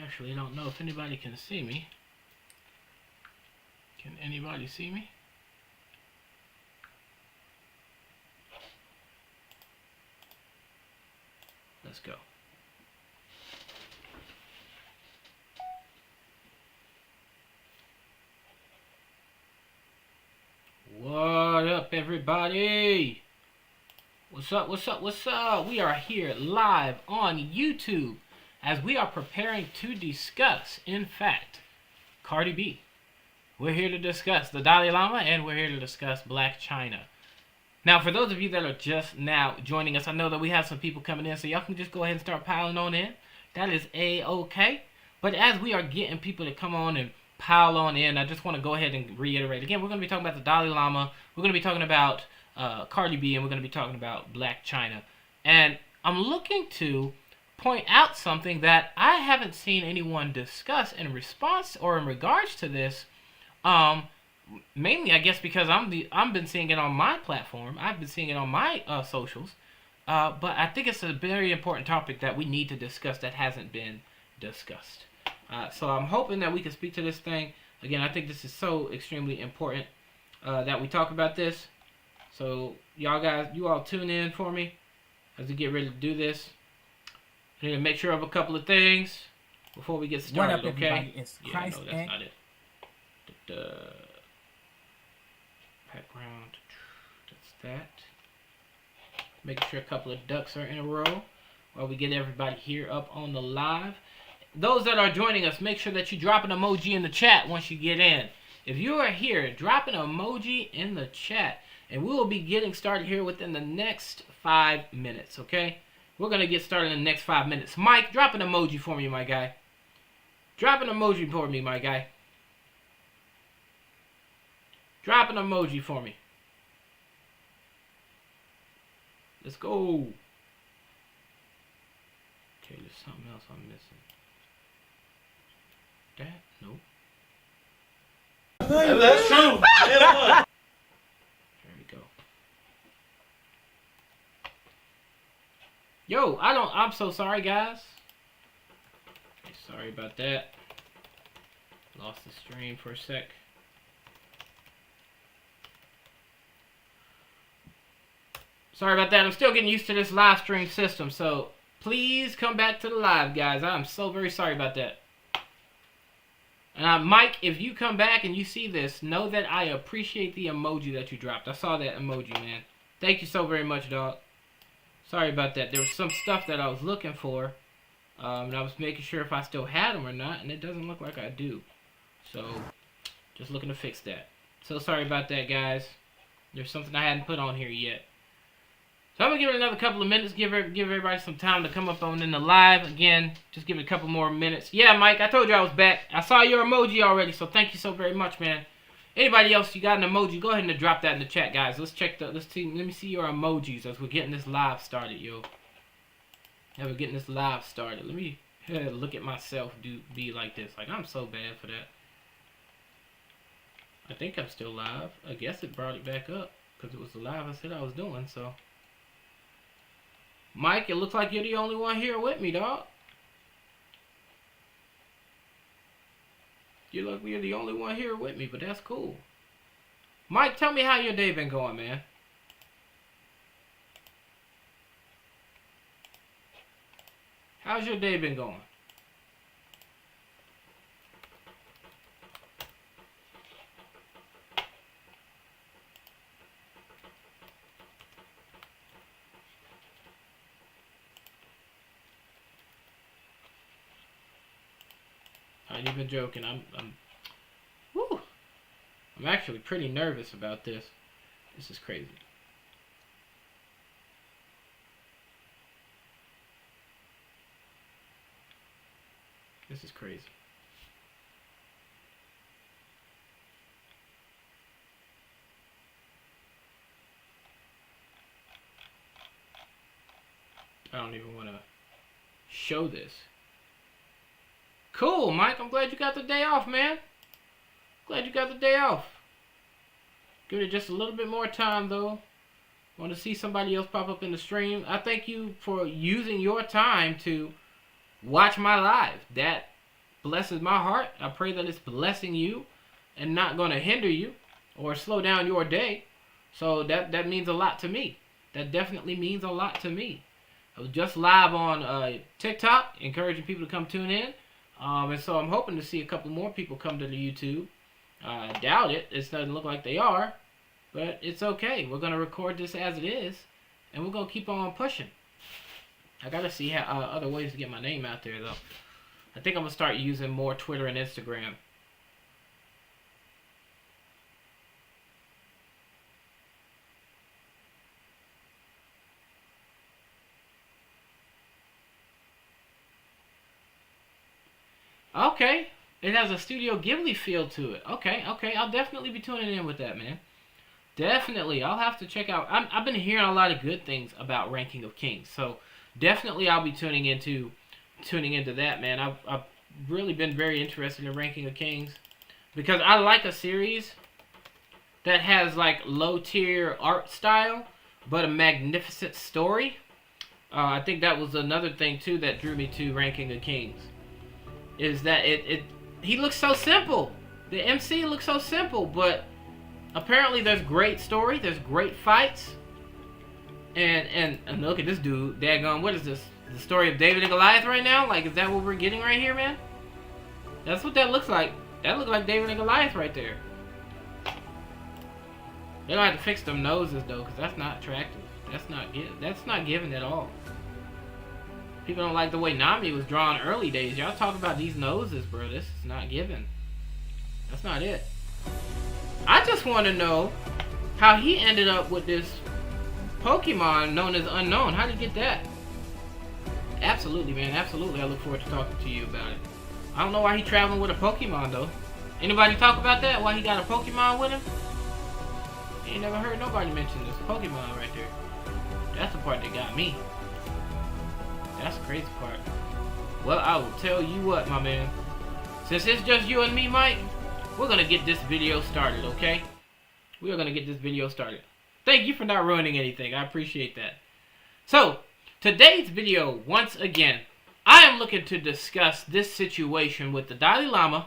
Actually, I don't know if anybody can see me. Can anybody see me? Let's go. What up, everybody? What's up, what's up, what's up? We are here live on YouTube as we are preparing to discuss, in fact, Cardi B. We're here to discuss the Dahli Lama, and we're here to discuss Black Chyna. Now, for those of you that are just now joining us, I know that we have some people coming in, so y'all can just go ahead and start piling on in. That is A-okay. But as we are getting people to come on and pile on in, I just want to go ahead and reiterate. Again, we're going to be talking about the Dahli Lama. We're going to be talking about Cardi B, and we're going to be talking about Black Chyna. And I'm looking to point out something that I haven't seen anyone discuss in response or in regards to this. Mainly, I guess, because I've been seeing it on my platform. I've been seeing it on my socials. But I think it's a very important topic that we need to discuss that hasn't been discussed. So I'm hoping that we can speak to this thing. Again, I think this is so extremely important that we talk about this. So y'all guys, you all tune in for me as we get ready to do this. I need to make sure of a couple of things before we get started, what up, okay? Everybody? It's yeah, Christ no, that's not it. Background, that's that. Making sure a couple of ducks are in a row while we get everybody here up on the live. Those that are joining us, make sure that you drop an emoji in the chat once you get in. If you are here, drop an emoji in the chat, and we will be getting started here within the next 5 minutes, okay? We're going to get started in the next 5 minutes. Mike, drop an emoji for me, my guy. Drop an emoji for me, my guy. Drop an emoji for me. Let's go. Okay, there's something else I'm missing. That? Nope. That's true. There we go. Yo, I'm so sorry, guys. Okay, sorry about that. Lost the stream for a sec. Sorry about that. I'm still getting used to this live stream system, so please come back to the live, guys. I'm so very sorry about that. And Mike, if you come back and you see this, know that I appreciate the emoji that you dropped. I saw that emoji, man. Thank you so very much, dog. Sorry about that. There was some stuff that I was looking for, and I was making sure if I still had them or not, and it doesn't look like I do. So, just looking to fix that. So sorry about that, guys. There's something I hadn't put on here yet. So I'm going to give it another couple of minutes, give everybody some time to come up on in the live. Again, just give it a couple more minutes. Yeah, Mike, I told you I was back. I saw your emoji already, so thank you so very much, man. Anybody else, you got an emoji, go ahead and drop that in the chat, guys. Let's see, let me see your emojis as we're getting this live started, yo. Yeah, we're getting this live started. Let me look at myself be like this. Like, I'm so bad for that. I think I'm still live. I guess it brought it back up because it was the live I said I was doing, so. Mike, it looks like you're the only one here with me, dog. You look like you're the only one here with me, but that's cool. Mike, tell me how your day been going, man. How's your day been going? I ain't even joking. I'm actually pretty nervous about this. This is crazy. This is crazy. I don't even want to show this. Cool, Mike. I'm glad you got the day off, man. Glad you got the day off. Give it just a little bit more time, though. Want to see somebody else pop up in the stream. I thank you for using your time to watch my live. That blesses my heart. I pray that it's blessing you and not going to hinder you or slow down your day. So that means a lot to me. That definitely means a lot to me. I was just live on TikTok, encouraging people to come tune in. And so I'm hoping to see a couple more people come to the YouTube. I doubt it. It doesn't look like they are. But it's okay. We're going to record this as it is. And we're going to keep on pushing. I got to see how other ways to get my name out there, though. I think I'm going to start using more Twitter and Instagram. Okay. It has a Studio Ghibli feel to it. Okay. I'll definitely be tuning in with that, man. Definitely. I'll have to check out. I've been hearing a lot of good things about Ranking of Kings. So, definitely I'll be tuning into that, man. I've really been very interested in Ranking of Kings because I like a series that has like low-tier art style but a magnificent story. I think that was another thing too that drew me to Ranking of Kings. Is that he looks so simple. The MC looks so simple, but apparently there's great story, there's great fights. And look at this dude, daggone, what is this? The story of David and Goliath right now? Like, is that what we're getting right here, man? That's what that looks like. That looks like David and Goliath right there. They don't have to fix them noses though, because that's not attractive. That's not giving at all. People don't like the way Nami was drawn early days. Y'all talk about these noses, bro. This is not giving. That's not it. I just want to know how he ended up with this Pokemon known as Unknown. How did he get that? Absolutely, man. Absolutely. I look forward to talking to you about it. I don't know why he traveling with a Pokemon, though. Anybody talk about that? Why he got a Pokemon with him? Ain't never heard nobody mention this Pokemon right there. That's the part that got me. That's the crazy part. Well, I will tell you what, my man. Since it's just you and me, Mike, we're going to get this video started, okay? We are going to get this video started. Thank you for not ruining anything. I appreciate that. So, today's video, once again, I am looking to discuss this situation with the Dahli Lama,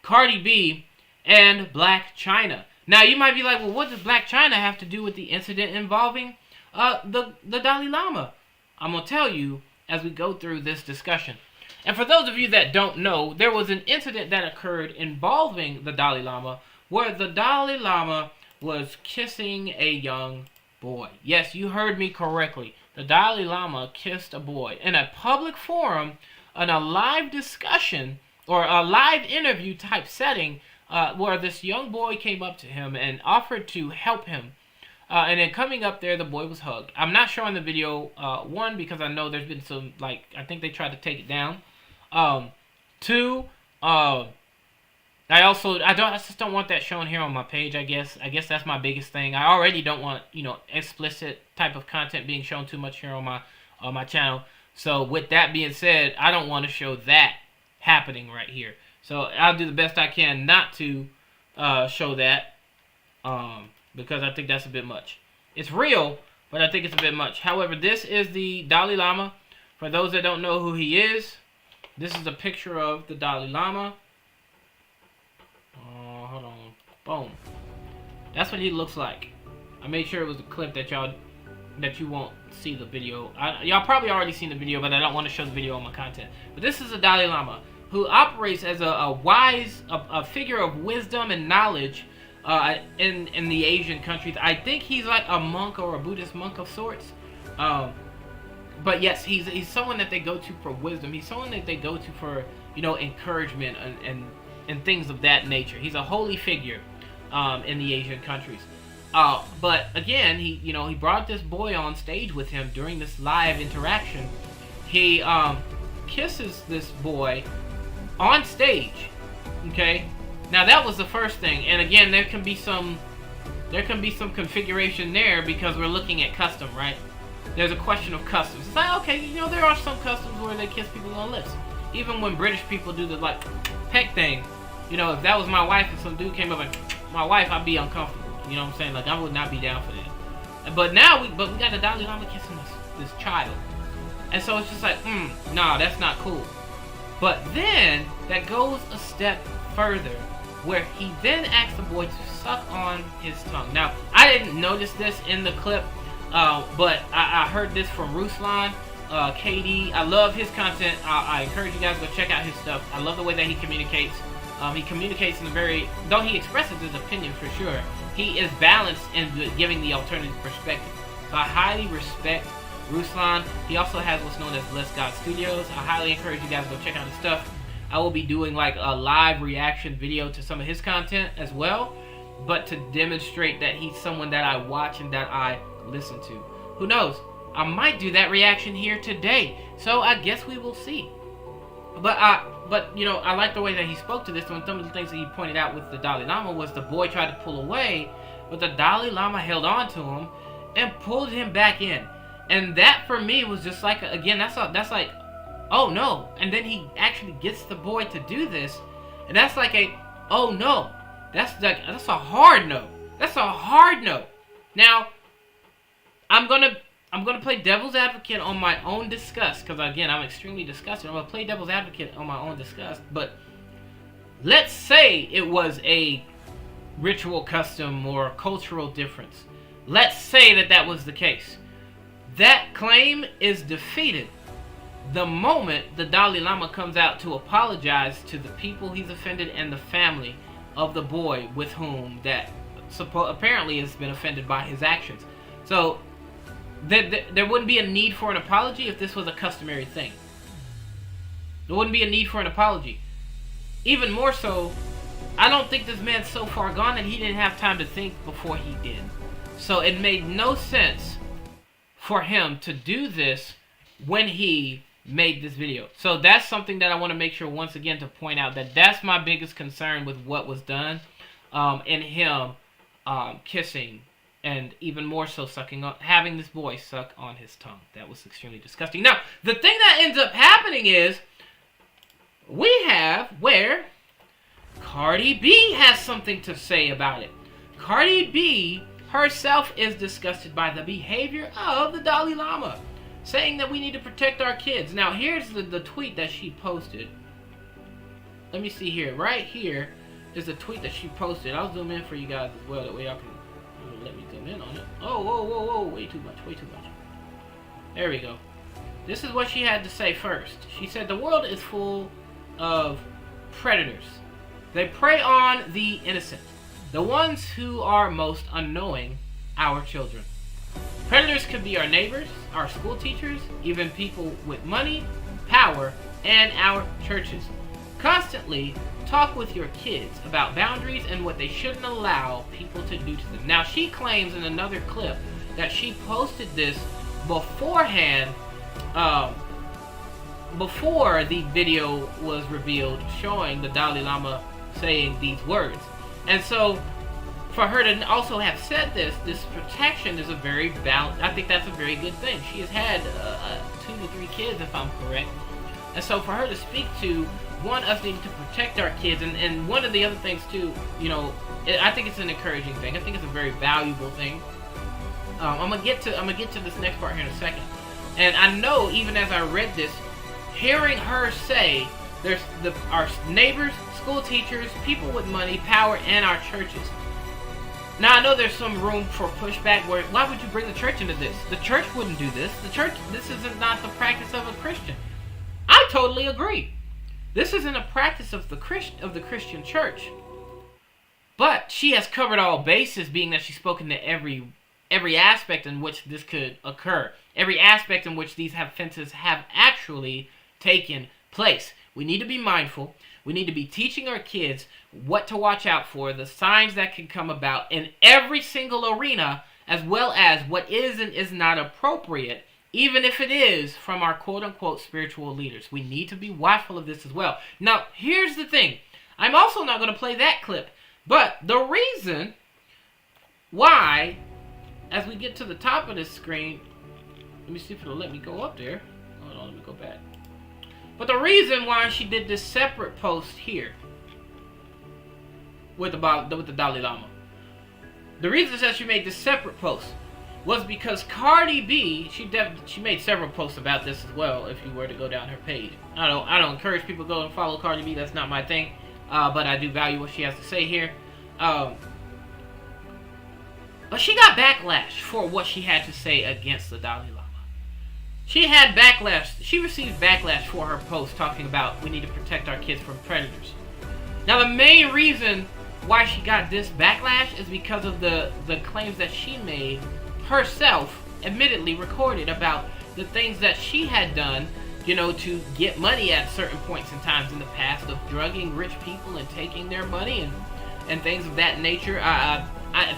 Cardi B, and Black Chyna. Now, you might be like, well, what does Black Chyna have to do with the incident involving the Dahli Lama? I'm going to tell you as we go through this discussion. And for those of you that don't know, there was an incident that occurred involving the Dahli Lama where the Dahli Lama was kissing a young boy. Yes, you heard me correctly. The Dahli Lama kissed a boy in a public forum, in a live discussion or a live interview type setting where this young boy came up to him and offered to help him. And then coming up there, the boy was hugged. I'm not showing the video, one, because I know there's been some, like, I think they tried to take it down. Two, I just don't want that shown here on my page, I guess. I guess that's my biggest thing. I already don't want, explicit type of content being shown too much here on my channel. So with that being said, I don't want to show that happening right here. So I'll do the best I can not to show that. Because I think that's a bit much. It's real, but I think it's a bit much. However, this is the Dahli Lama. For those that don't know who he is, this is a picture of the Dahli Lama. Hold on. Boom. That's what he looks like. I made sure it was a clip that you won't see the video. Y'all probably already seen the video, but I don't want to show the video on my content. But this is a Dahli Lama who operates as a wise, a figure of wisdom and knowledge in the Asian countries. I think he's like a monk or a Buddhist monk of sorts. But yes, he's someone that they go to for wisdom. He's someone that they go to for, encouragement and things of that nature. He's a holy figure in the Asian countries. But again, he brought this boy on stage with him during this live interaction. He kisses this boy on stage. Okay? Now that was the first thing, and again, there can be some configuration there because we're looking at custom, right? There's a question of customs. It's like, okay, there are some customs where they kiss people on the lips. Even when British people do the peck thing, if that was my wife and some dude came up and my wife, I'd be uncomfortable. You know what I'm saying? Like I would not be down for that. But now we got the Dahli Lama kissing this child, and so it's just like, nah, that's not cool. But then that goes a step further, where he then asks the boy to suck on his tongue. Now, I didn't notice this in the clip, but I heard this from Ruslan, KD. I love his content. I encourage you guys to go check out his stuff. I love the way that he communicates. He communicates in a very, though he expresses his opinion for sure, he is balanced in giving the alternative perspective. So I highly respect Ruslan. He also has what's known as Bless God Studios. I highly encourage you guys to go check out his stuff. I will be doing like a live reaction video to some of his content as well, but to demonstrate that he's someone that I watch and that I listen to. Who knows? I might do that reaction here today. So I guess we will see. But you know, I like the way that he spoke to this. One of the things that he pointed out with the Dahli Lama was the boy tried to pull away, but the Dahli Lama held on to him and pulled him back in. And that for me was just like, again, that's like, oh no. And then he actually gets the boy to do this, and that's like a, oh no. That's a hard no. That's a hard no. Now, I'm gonna play devil's advocate on my own disgust, because again, I'm extremely disgusted. I'm gonna play devil's advocate on my own disgust. But let's say it was a ritual custom or cultural difference. Let's say that was the case. That claim is defeated the moment the Dahli Lama comes out to apologize to the people he's offended and the family of the boy with whom that apparently has been offended by his actions. So there wouldn't be a need for an apology if this was a customary thing. There wouldn't be a need for an apology. Even more so, I don't think this man's so far gone that he didn't have time to think before he did. So it made no sense for him to do this when he made this video. So that's something that I want to make sure once again to point out, that that's my biggest concern with what was done, in him kissing, and even more so sucking on, having this boy suck on his tongue. That was extremely disgusting. Now, the thing that ends up happening is we have where Cardi B has something to say about it. Cardi B herself is disgusted by the behavior of the Dahli Lama, saying that we need to protect our kids. Now, here's the tweet that she posted. Let me see here. Right here is the tweet that she posted. I'll zoom in for you guys as well. That way y'all can let me zoom in on it. Oh, whoa, whoa, whoa. Way too much. Way too much. There we go. This is what she had to say first. She said, the world is full of predators. They prey on the innocent, the ones who are most unknowing, our children. Predators could be our neighbors, our school teachers, even people with money, power, and our churches. Constantly talk with your kids about boundaries and what they shouldn't allow people to do to them. Now, she claims in another clip that she posted this beforehand, before the video was revealed showing the Dahli Lama saying these words. And so, for her to also have said this protection is a very I think that's a very good thing. She has had 2 to 3 kids, if I'm correct. And so for her to speak to, one, us needing to protect our kids, and one of the other things too, you know, I think it's an encouraging thing. I think it's a very valuable thing. I'm gonna get to this next part here in a second. And I know, even as I read this, hearing her say there's our neighbors, school teachers, people with money, power, and our churches. Now, I know there's some room for pushback where, why would you bring the church into this? The church wouldn't do this. The church, this isn't not the practice of a Christian. I totally agree. This isn't a practice of the Christian church. But she has covered all bases, being that she's spoken to every aspect in which this could occur. Every aspect in which these offenses have actually taken place. We need to be mindful. We need to be teaching our kids what to watch out for, the signs that can come about in every single arena, as well as what is and is not appropriate, even if it is from our quote-unquote spiritual leaders. We need to be watchful of this as well. Now, here's the thing. I'm also not going to play that clip, but the reason why, as we get to the top of this screen, let me see if it'll let me go up there. Hold on, let me go back. But the reason why she did this separate post here with the Dahli Lama, the reason is that she made this separate post was because Cardi B, she made several posts about this as well. If you were to go down her page, I don't encourage people to go and follow Cardi B. That's not my thing. But I do value what she has to say here. But she got backlash for what she had to say against the Dalai Lama. She had backlash. She received backlash for her post talking about we need to protect our kids from predators. Now, the main reason why she got this backlash is because of the claims that she made herself, admittedly recorded, about the things that she had done, you know, to get money at certain points in times in the past, of drugging rich people and taking their money and things of that nature.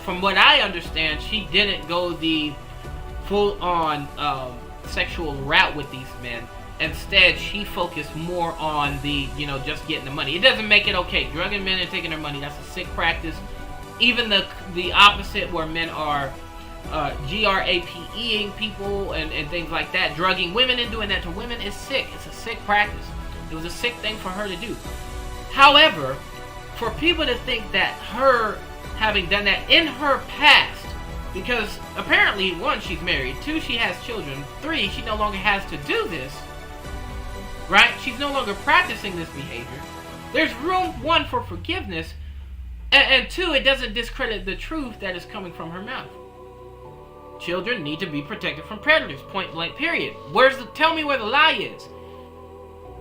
From what I understand, she didn't go the full-on sexual route with these men. Instead, she focused more on the, you know, just getting the money. It doesn't make it okay. Drugging men and taking their money, that's a sick practice. Even the opposite, where men are GRAPEing people and things like that, drugging women and doing that to women, is sick. It's a sick practice. It was a sick thing for her to do. However, for people to think that her having done that in her past, because apparently, 1, she's married, 2, she has children, 3, she no longer has to do this, right? She's no longer practicing this behavior. There's room, 1, for forgiveness, and 2, it doesn't discredit the truth that is coming from her mouth. Children need to be protected from predators, point blank, period. Tell me where the lie is.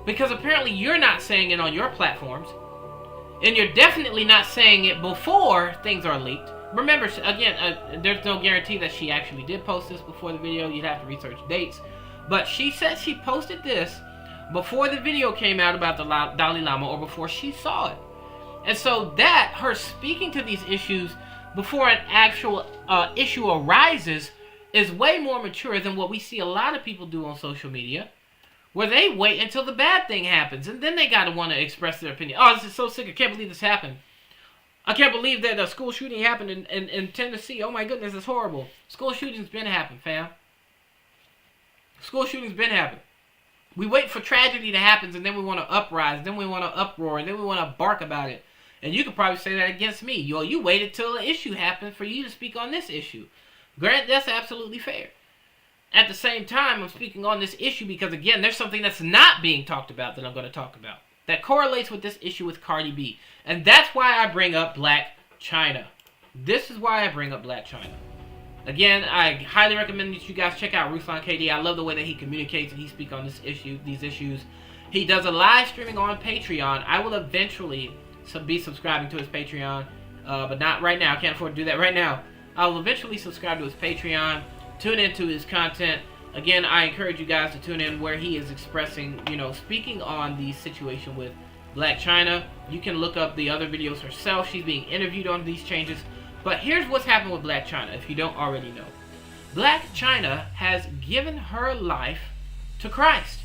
Because apparently you're not saying it on your platforms, and you're definitely not saying it before things are leaked. Remember, again, there's no guarantee that she actually did post this before the video. You'd have to research dates. But she said she posted this before the video came out about the Dalai Lama, or before she saw it. And so that, her speaking to these issues before an actual issue arises, is way more mature than what we see a lot of people do on social media, where they wait until the bad thing happens, and then they gotta want to express their opinion. Oh, this is so sick. I can't believe this happened. I can't believe that a school shooting happened in Tennessee. Oh my goodness, it's horrible. School shootings been happening, fam. School shootings been happening. We wait for tragedy to happen, and then we want to uprise, then we want to uproar, and then we want to bark about it. And you could probably say that against me. You waited till an issue happened for you to speak on this issue. Grant, that's absolutely fair. At the same time, I'm speaking on this issue because, again, there's something that's not being talked about that I'm going to talk about that correlates with this issue with Cardi B. And that's why I bring up Black Chyna. This is why I bring up Black Chyna. Again, I highly recommend that you guys check out Ruslan KD. I love the way that he communicates and he speaks on these issues. He does a live streaming on Patreon. I will eventually be subscribing to his Patreon, but not right now. I can't afford to do that right now. I will eventually subscribe to his Patreon, tune into his content. Again, I encourage you guys to tune in where he is expressing, you know, speaking on the situation with Black Chyna. You can look up the other videos herself. She's being interviewed on these changes. But here's what's happened with Black Chyna, if you don't already know. Black Chyna has given her life to Christ.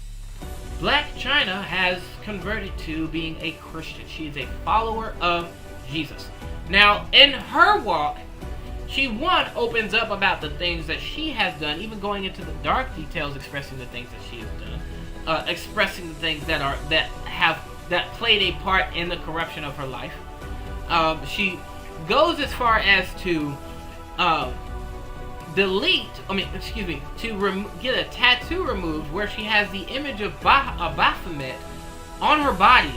Black Chyna has converted to being a Christian. She is a follower of Jesus. Now, in her walk, she, 1, opens up about the things that she has done, even going into the dark details, expressing the things that she has done, expressing the things that played a part in the corruption of her life. She goes as far as to get a tattoo removed where she has the image of Baphomet on her body.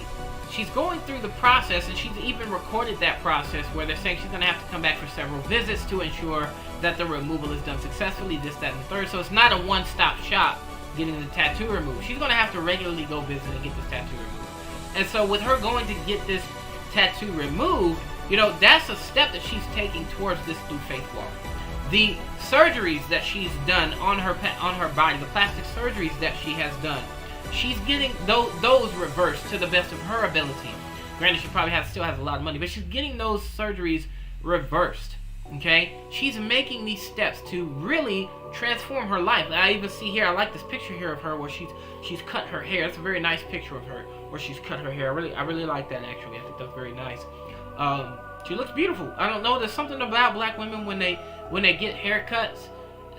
She's going through the process, and she's even recorded that process where they're saying she's going to have to come back for several visits to ensure that the removal is done successfully, this, that, and the third. So it's not a one-stop shop getting the tattoo removed. She's going to have to regularly go visit and get this tattoo removed. And so with her going to get this tattoo removed, you know, that's a step that she's taking towards this through faith walk. The surgeries that she's done on her body, the plastic surgeries that she has done, she's getting those reversed to the best of her ability. Granted, she probably still has a lot of money, but she's getting those surgeries reversed. Okay? She's making these steps to really transform her life. I even see here, I like this picture here of her where she's cut her hair. That's a very nice picture of her where she's cut her hair. I really like that, actually. I think that's very nice. She looks beautiful. I don't know, there's something about black women when they get haircuts.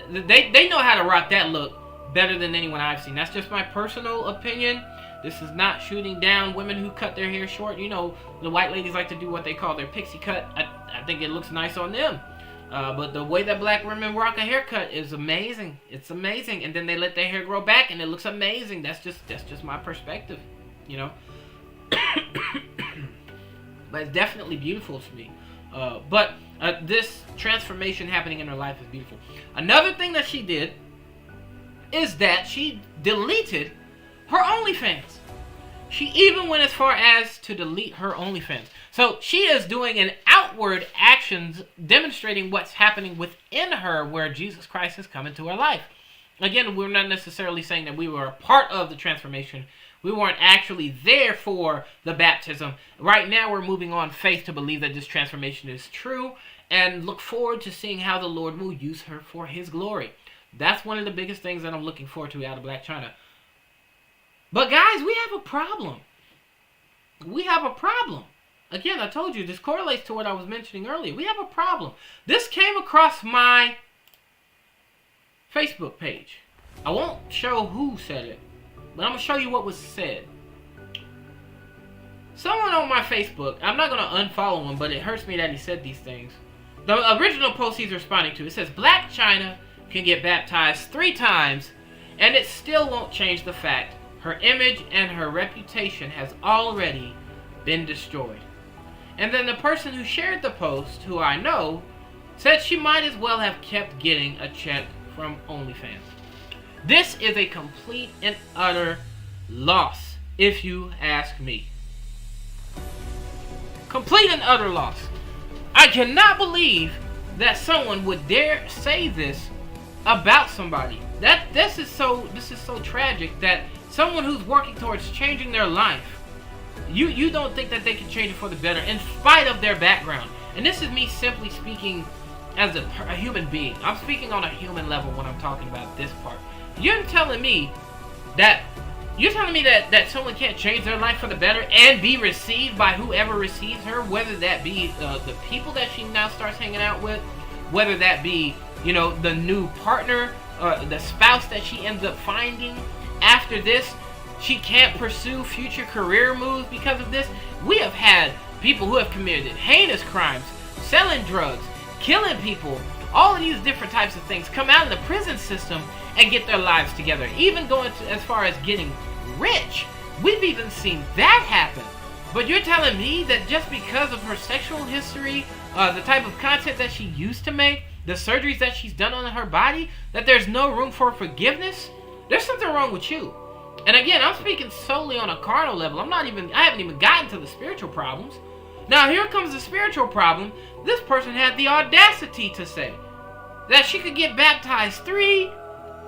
They know how to rock that look better than anyone I've seen. That's just my personal opinion. This is not shooting down women who cut their hair short. You know, the white ladies like to do what they call their pixie cut. I think it looks nice on them. But the way that black women rock a haircut is amazing. It's amazing. And then they let their hair grow back and it looks amazing. That's just my perspective, you know. But it's definitely beautiful to me. But this transformation happening in her life is beautiful. Another thing that she did is that she deleted her OnlyFans. She even went as far as to delete her OnlyFans. So she is doing an outward actions demonstrating what's happening within her where Jesus Christ has come into her life. Again, we're not necessarily saying that we were a part of the transformation. We weren't actually there for the baptism. Right now we're moving on faith to believe that this transformation is true and look forward to seeing how the Lord will use her for his glory. That's one of the biggest things that I'm looking forward to out of Black Chyna. But guys, we have a problem. We have a problem. Again, I told you, this correlates to what I was mentioning earlier. We have a problem. This came across my Facebook page. I won't show who said it, but I'm going to show you what was said. Someone on my Facebook, I'm not going to unfollow him, but it hurts me that he said these things. The original post he's responding to, it says, Black Chyna can get baptized 3 times, and it still won't change the fact her image and her reputation has already been destroyed. And then the person who shared the post, who I know, said she might as well have kept getting a check from OnlyFans. This is a complete and utter loss, if you ask me. Complete and utter loss. I cannot believe that someone would dare say this about somebody. This is so tragic that someone who's working towards changing their life, you don't think that they can change it for the better in spite of their background. And this is me simply speaking as a human being. I'm speaking on a human level when I'm talking about this part. You're telling me that someone can't change their life for the better and be received by whoever receives her, whether that be the people that she now starts hanging out with, whether that be, you know, the new partner, the spouse that she ends up finding after this. She can't pursue future career moves because of this. We have had people who have committed heinous crimes, selling drugs, killing people, all of these different types of things, come out of the prison system and get their lives together. Even going as far as getting rich. We've even seen that happen. But you're telling me that just because of her sexual history, the type of content that she used to make, the surgeries that she's done on her body, that there's no room for forgiveness? There's something wrong with you. And again, I'm speaking solely on a carnal level. I haven't even gotten to the spiritual problems. Now here comes the spiritual problem. This person had the audacity to say that she could get baptized 3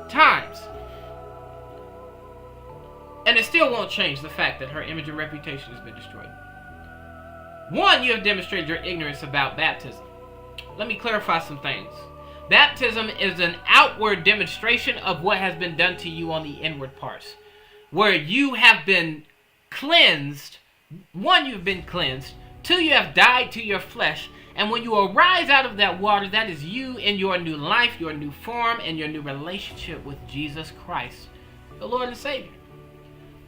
times. And it still won't change the fact that her image and reputation has been destroyed. 1, you have demonstrated your ignorance about baptism. Let me clarify some things. Baptism is an outward demonstration of what has been done to you on the inward parts. Where you have been cleansed. 1, you've been cleansed. 2, you have died to your flesh. And when you arise out of that water, that is you in your new life, your new form, and your new relationship with Jesus Christ, the Lord and Savior.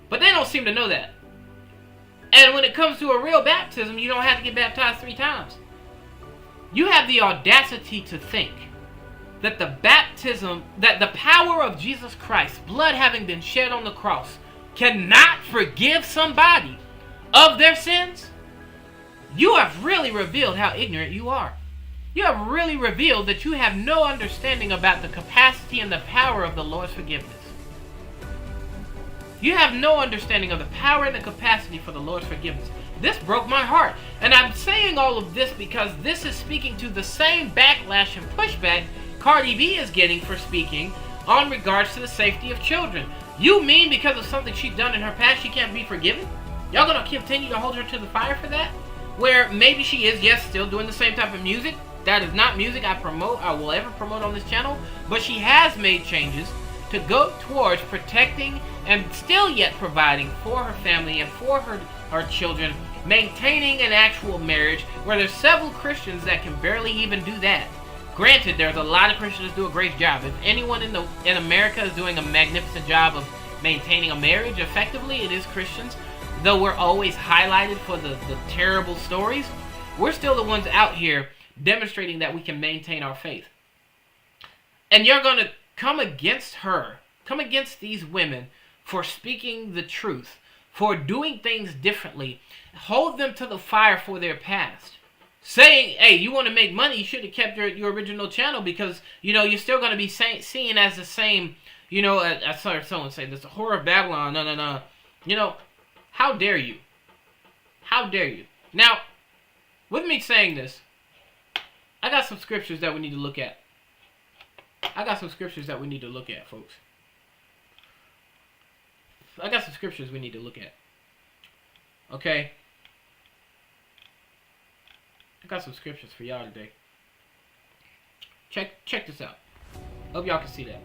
But they don't seem to know that. And when it comes to a real baptism, you don't have to get baptized 3 times. You have the audacity to think that the power of Jesus Christ, blood having been shed on the cross, cannot forgive somebody of their sins? You have really revealed how ignorant you are. You have really revealed that you have no understanding about the capacity and the power of the Lord's forgiveness. You have no understanding of the power and the capacity for the Lord's forgiveness. This broke my heart. And I'm saying all of this because this is speaking to the same backlash and pushback Cardi B is getting for speaking on regards to the safety of children. You mean because of something she's done in her past she can't be forgiven? Y'all gonna continue to hold her to the fire for that? Where maybe she is, yes, still doing the same type of music. That is not music I will ever promote on this channel. But she has made changes to go towards protecting and still yet providing for her family and for her children, maintaining an actual marriage where there's several Christians that can barely even do that. Granted, there's a lot of Christians that do a great job. If anyone in America is doing a magnificent job of maintaining a marriage effectively, it is Christians. Though we're always highlighted for the terrible stories, we're still the ones out here demonstrating that we can maintain our faith. And you're going to come against her, come against these women for speaking the truth, for doing things differently, hold them to the fire for their past. Saying, hey, you want to make money, you should have kept your original channel because, you're still going to be seen as the same, I saw someone say, this is a whore of Babylon, no. How dare you? How dare you? Now, with me saying this, I got some scriptures that we need to look at. Folks. I got some scriptures we need to look at. Okay? I got some scriptures for y'all today. Check this out. Hope y'all can see that.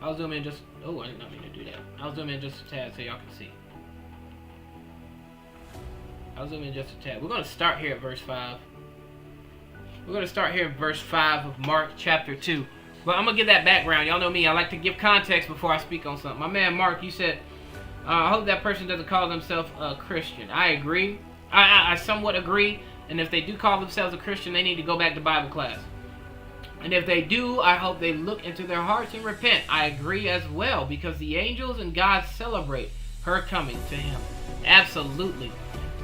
I'll zoom in just... Oh, I did not mean to do that. I'll zoom in just a tad so y'all can see. I'll zoom in just a tad. We're going to start here at verse 5. We're going to start here at verse 5 of Mark chapter 2. But I'm going to give that background. Y'all know me. I like to give context before I speak on something. My man Mark, you said, I hope that person doesn't call themselves a Christian. I agree. I somewhat agree. And if they do call themselves a Christian, they need to go back to Bible class. And if they do, I hope they look into their hearts and repent. I agree as well, because the angels and God celebrate her coming to him. Absolutely.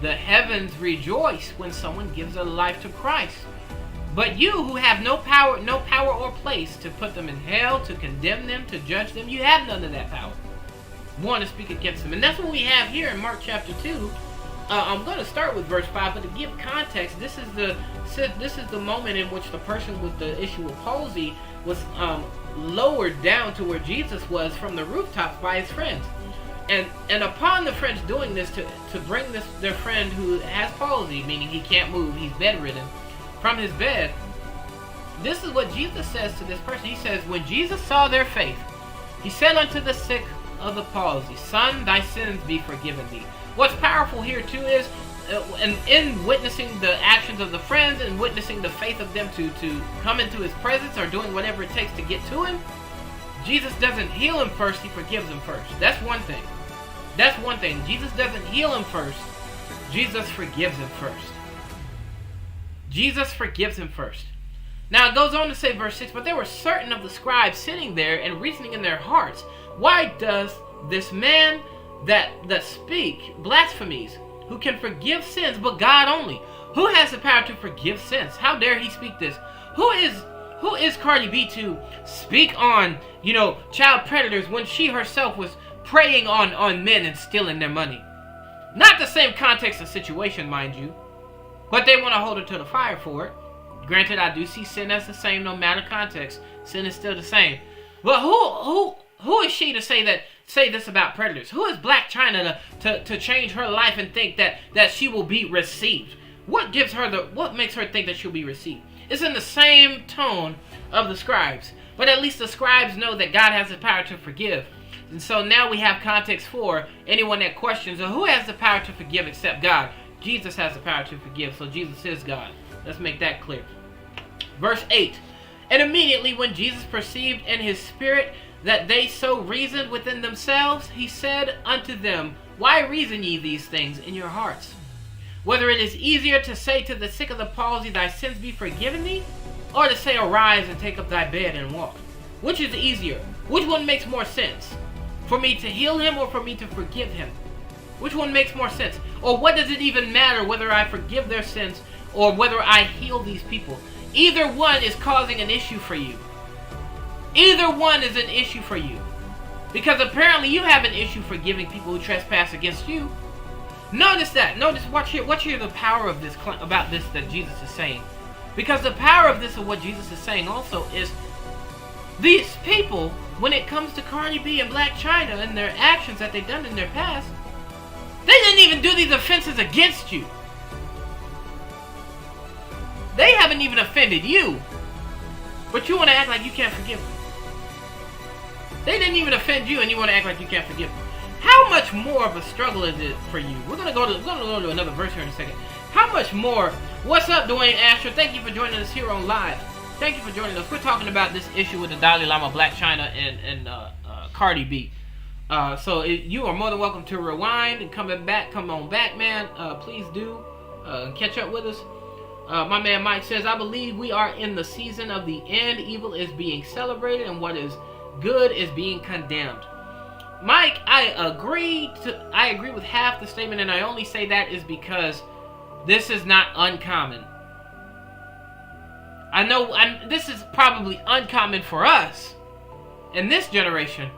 The heavens rejoice when someone gives their life to Christ. But you who have no power or place to put them in hell, to condemn them, to judge them, you have none of that power. Want to speak against them. And that's what we have here in Mark chapter 2. I'm going to start with verse 5, but to give context, this is the moment in which the person with the issue of palsy was lowered down to where Jesus was from the rooftops by his friends. And upon the friends doing this to bring their friend who has palsy, meaning he can't move, he's bedridden, from his bed, this is what Jesus says to this person. He says, when Jesus saw their faith, he said unto the sick of the palsy, Son, thy sins be forgiven thee. What's powerful here too is, in witnessing the actions of the friends and witnessing the faith of them to come into his presence or doing whatever it takes to get to him, Jesus doesn't heal him first, he forgives him first. That's one thing. Jesus doesn't heal him first. Jesus forgives him first. Now it goes on to say, verse 6, but there were certain of the scribes sitting there and reasoning in their hearts, why does this man that speak blasphemies, who can forgive sins but God only? Who has the power to forgive sins? How dare he speak this? Who is Cardi B to speak on, child predators when she herself was preying on men and stealing their money? Not the same context and situation, mind you, but they want to hold her to the fire for it. Granted, I do see sin as the same no matter context. Sin is still the same. But who is she to say this about predators? Who is Black Chyna to change her life and think that she will be received? What makes her think that she'll be received? It's in the same tone of the scribes. But at least the scribes know that God has the power to forgive. And so now we have context for anyone that questions, who has the power to forgive except God? Jesus has the power to forgive, so Jesus is God. Let's make that clear. Verse 8. And immediately when Jesus perceived in his spirit that they so reasoned within themselves, he said unto them, Why reason ye these things in your hearts? Whether it is easier to say to the sick of the palsy, Thy sins be forgiven thee, or to say, Arise and take up thy bed and walk. Which is easier? Which one makes more sense? For me to heal him or for me to forgive him? Which one makes more sense? Or what does it even matter whether I forgive their sins or whether I heal these people? Either one is causing an issue for you. Either one is an issue for you. Because apparently you have an issue forgiving people who trespass against you. Notice that. Watch here the power of this, about this that Jesus is saying. Because the power of this, of what Jesus is saying also, is these people, when it comes to Cardi B and Black Chyna and their actions that they've done in their past, they didn't even do these offenses against you. They haven't even offended you. But you want to act like you can't forgive them. They didn't even offend you and you want to act like you can't forgive them. How much more of a struggle is it for you? We're gonna go to another verse here in a second. How much more? What's up, Dwayne Asher? Thank you for joining us here on live. Thank you for joining us. We're talking about this issue with the Dahli Lama, Black Chyna, and Cardi B. You are more than welcome to rewind and come on back, man. Please do catch up with us. My man Mike says, I believe we are in the season of the end. Evil is being celebrated and what is good is being condemned. Mike, I agree with half the statement, and I only say that is because this is not uncommon. I know this is probably uncommon for us in this generation,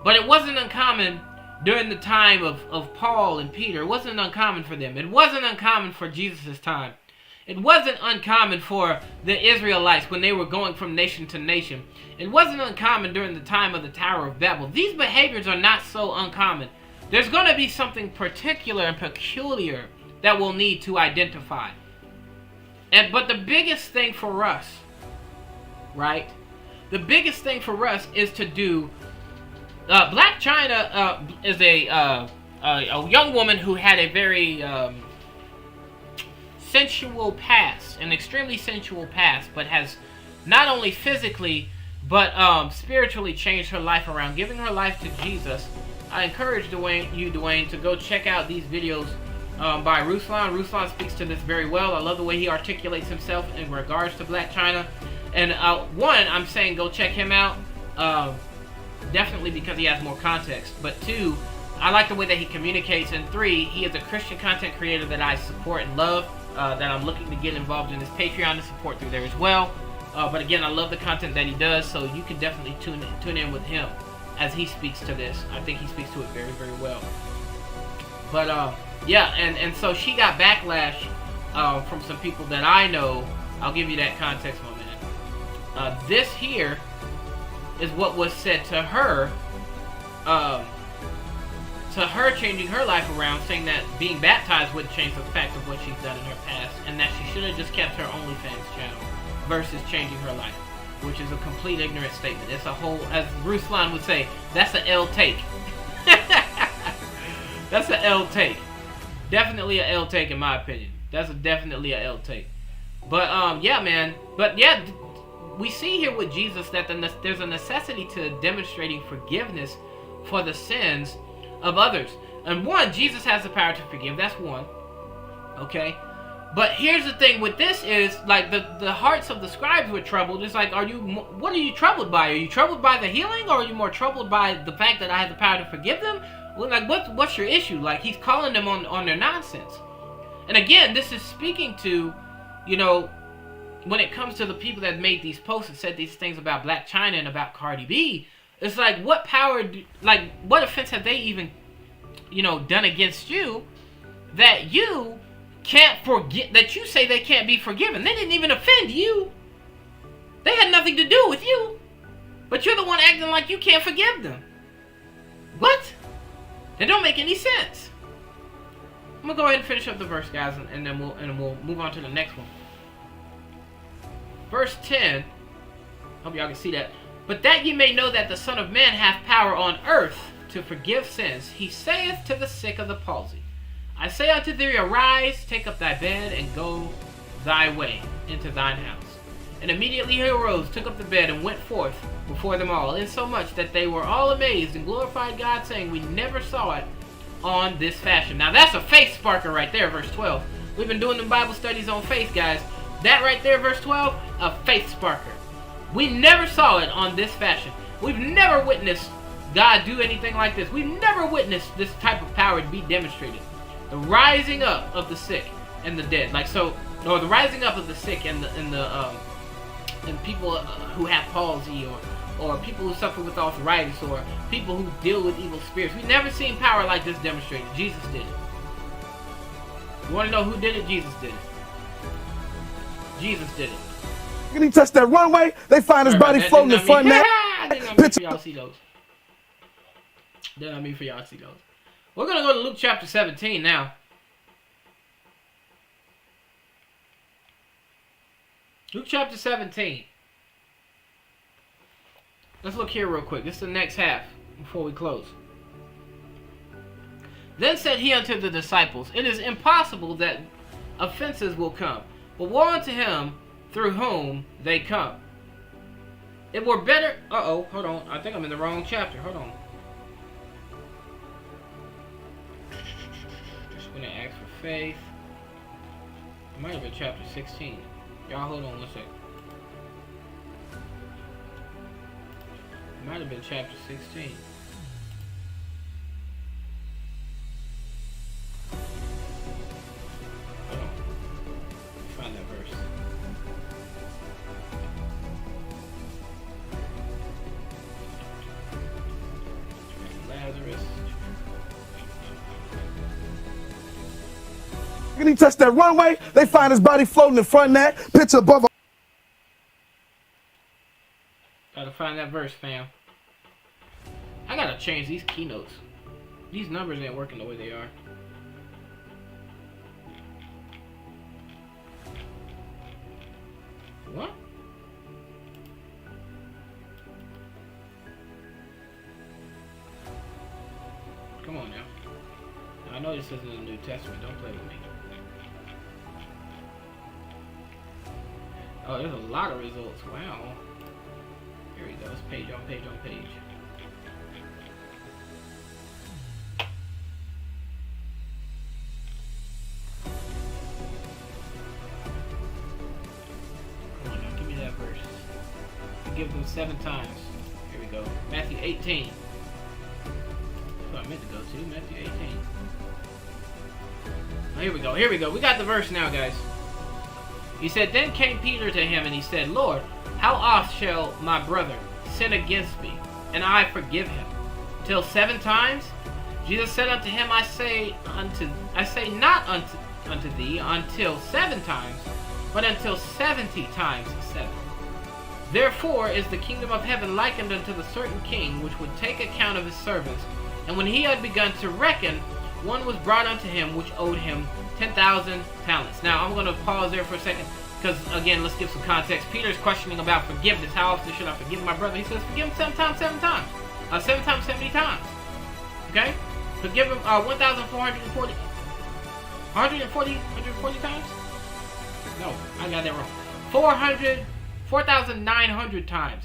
but it wasn't uncommon during the time of Paul and Peter. It wasn't uncommon for them. It wasn't uncommon for Jesus' time. It wasn't uncommon for the Israelites when they were going from nation to nation. It wasn't uncommon during the time of the Tower of Babel. These behaviors are not so uncommon. There's going to be something particular and peculiar that we'll need to identify. But the biggest thing for us, right? The biggest thing for us is to do. Black Chyna is a young woman who had a very sensual past, an extremely sensual past, but has not only physically but spiritually changed her life around, giving her life to Jesus. I encourage Dwayne, to go check out these videos by Ruslan. Ruslan speaks to this very well. I love the way he articulates himself in regards to Black Chyna. And one, I'm saying go check him out, definitely because he has more context. But two, I like the way that he communicates. And three, he is a Christian content creator that I support and love, that I'm looking to get involved in his Patreon to support through there as well. But again, I love the content that he does, so you can definitely tune in with him as he speaks to this. I think he speaks to it very, very well. But yeah, and so she got backlash from some people that I know. I'll give you that context in a minute. This here is what was said to her changing her life around, saying that being baptized wouldn't change the fact of what she's done in her past, and that she should have just kept her OnlyFans channel versus changing her life, which is a complete ignorant statement. It's a whole, as Ruslan would say, that's an L take. That's an L take. Definitely a L take in my opinion. That's definitely a L take. But yeah, man. But yeah, we see here with Jesus that there's a necessity to demonstrating forgiveness for the sins of others. And one, Jesus has the power to forgive. That's one. Okay. But here's the thing with this is, like, the hearts of the scribes were troubled. It's like, what are you troubled by? Are you troubled by the healing, or are you more troubled by the fact that I have the power to forgive them? Well, like, what's your issue? Like, he's calling them on their nonsense. And again, this is speaking to, you know, when it comes to the people that made these posts and said these things about Black Chyna and about Cardi B, it's like, what power, what offense have they even, you know, done against you that you can't forget, that you say they can't be forgiven? They didn't even offend you. They had nothing to do with you. But you're the one acting like you can't forgive them. What? It don't make any sense. I'm gonna go ahead and finish up the verse, guys, and then we'll move on to the next one. Verse 10. Hope y'all can see that. But that ye may know that the Son of Man hath power on earth to forgive sins, he saith to the sick of the palsy, I say unto thee, arise, take up thy bed, and go thy way into thine house. And immediately he arose, took up the bed, and went forth before them all, insomuch that they were all amazed, and glorified God, saying, we never saw it on this fashion. Now that's a faith sparker right there, verse 12. We've been doing the Bible studies on faith, guys. That right there, verse 12, a faith sparker. We never saw it on this fashion. We've never witnessed God do anything like this. We've never witnessed this type of power to be demonstrated. The rising up of the sick and the dead, or the rising up of the sick and people who have palsy, or people who suffer with arthritis, or people who deal with evil spirits. We've never seen power like this demonstrated. Jesus did it. You want to know who did it? Jesus did it. Jesus did it. He touched that runway, they find his body floating in front now. Didn't mean for y'all to see those. Didn't mean for y'all to see those. We're going to go to Luke chapter 17 now. Luke chapter 17. Let's look here real quick. This is the next half before we close. Then said he unto the disciples, it is impossible that offenses will come, but woe unto him through whom they come. It were better... Uh-oh, hold on. I think I'm in the wrong chapter. Hold on. Just going to ask for faith. It might have been chapter 16. Y'all hold on one second. It might have been chapter 16. Hold on. Find that verse. Lazarus. And he touched that runway, they find his body floating in front of that, picture above. Gotta find that verse, fam. I gotta change these keynotes. These numbers ain't working the way they are. What? Come on now. I know this isn't the New Testament. Don't play with me. Oh, there's a lot of results. Wow. Here we go. It's page on page on page. Come on now. Give me that verse. Forgive them 7 times. Here we go. Matthew 18. That's what I meant to go to. Matthew 18. Oh, here we go. Here we go. We got the verse now, guys. He said, Then came Peter to him, and he said, Lord, how oft shall my brother sin against me, and I forgive him? Till 7 times? Jesus said unto him, I say not unto thee until 7 times, but until 70 times 7. Therefore is the kingdom of heaven likened unto the certain king, which would take account of his servants. And when he had begun to reckon, one was brought unto him which owed him 10,000 talents. Now, I'm going to pause there for a second because, again, let's give some context. Peter's questioning about forgiveness. How often should I forgive my brother? He says, forgive him 7 times, 7 times. 7 times, 70 times. Okay? Forgive him 1,440. 140 times? No, I got that wrong. 4,900 times.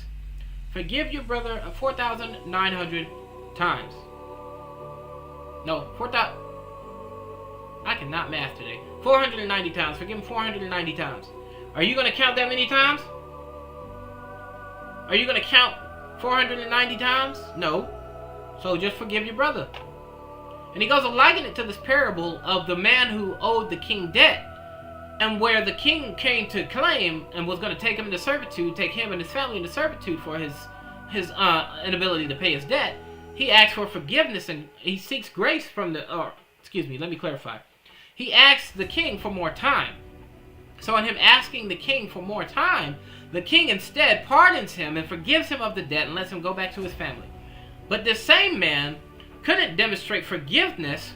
Forgive your brother 4,900 times. No, 4,000. I cannot math today. 490 times. Forgive him 490 times. Are you going to count that many times? Are you going to count 490 times? No. So just forgive your brother. And he goes to liken it to this parable of the man who owed the king debt. And where the king came to claim and was going to take him into servitude, take him and his family into servitude for his inability to pay his debt, he asks for forgiveness and he seeks grace from let me clarify. He asks the king for more time. So in him asking the king for more time, the king instead pardons him and forgives him of the debt and lets him go back to his family. But this same man couldn't demonstrate forgiveness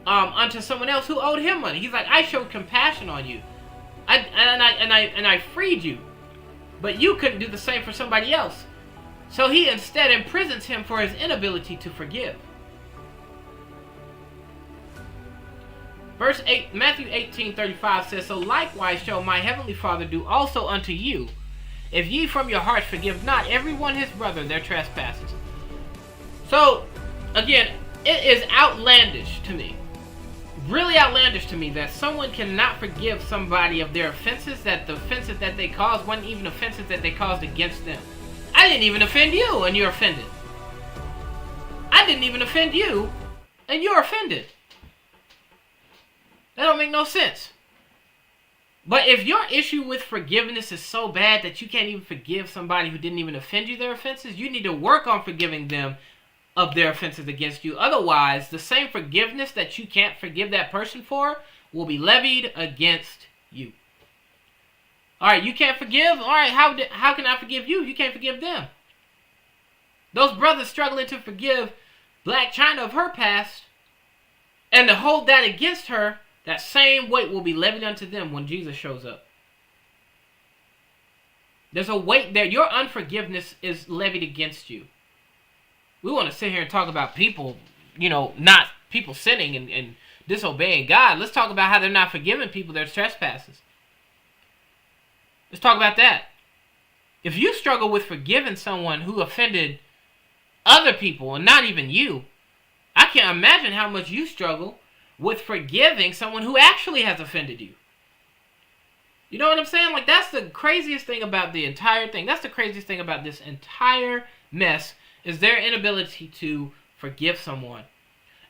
unto someone else who owed him money. He's like, I showed compassion on you, I freed you, but you couldn't do the same for somebody else. So he instead imprisons him for his inability to forgive. Verse 8, Matthew 18:35 says, So likewise shall my heavenly Father do also unto you, if ye from your hearts forgive not every one his brother their trespasses. So, again, it is outlandish to me, really outlandish to me, that someone cannot forgive somebody of their offenses, that the offenses that they caused wasn't even offenses that they caused against them. I didn't even offend you, and you're offended. I didn't even offend you, and you're offended. That don't make no sense. But if your issue with forgiveness is so bad that you can't even forgive somebody who didn't even offend you their offenses, you need to work on forgiving them of their offenses against you. Otherwise, the same forgiveness that you can't forgive that person for will be levied against you. Alright, you can't forgive? Alright, how can I forgive you? You can't forgive them. Those brothers struggling to forgive Black Chyna of her past and to hold that against her, that same weight will be levied unto them when Jesus shows up. There's a weight there. Your unforgiveness is levied against you. We want to sit here and talk about people, not people sinning and disobeying God. Let's talk about how they're not forgiving people their trespasses. Let's talk about that. If you struggle with forgiving someone who offended other people and not even you, I can't imagine how much you struggle with forgiving someone who actually has offended you. You know what I'm saying? Like, that's the craziest thing about the entire thing. That's the craziest thing about this entire mess, is their inability to forgive someone.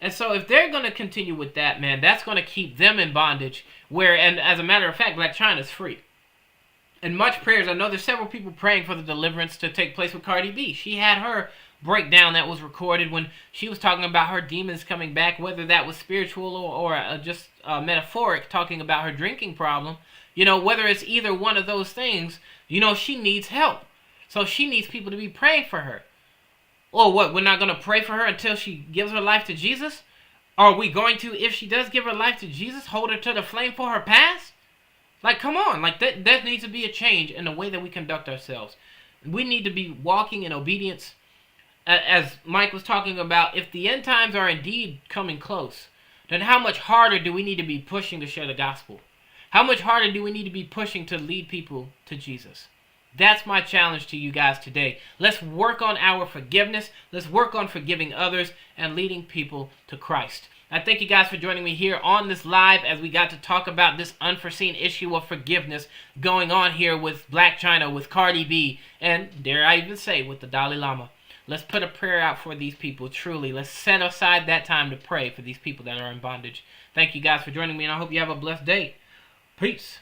And so if they're going to continue with that, man, that's going to keep them in bondage. And as a matter of fact, Black Chyna's free. And much prayers. I know there's several people praying for the deliverance to take place with Cardi B. She had her breakdown that was recorded when she was talking about her demons coming back, whether that was spiritual or just metaphoric, talking about her drinking problem. You know, whether it's either one of those things, you know, she needs help. So she needs people to be praying for her. Or what, we're not going to pray for her until she gives her life to Jesus? Are we going to, if she does give her life to Jesus, hold her to the flame for her past? Like, come on. Like, that needs to be a change in the way that we conduct ourselves. We need to be walking in obedience. As Mike was talking about, if the end times are indeed coming close, then how much harder do we need to be pushing to share the gospel? How much harder do we need to be pushing to lead people to Jesus? That's my challenge to you guys today. Let's work on our forgiveness. Let's work on forgiving others and leading people to Christ. I thank you guys for joining me here on this live as we got to talk about this unforeseen issue of forgiveness going on here with Black Chyna, with Cardi B, and dare I even say with the Dahli Lama. Let's put a prayer out for these people, truly. Let's set aside that time to pray for these people that are in bondage. Thank you guys for joining me, and I hope you have a blessed day. Peace.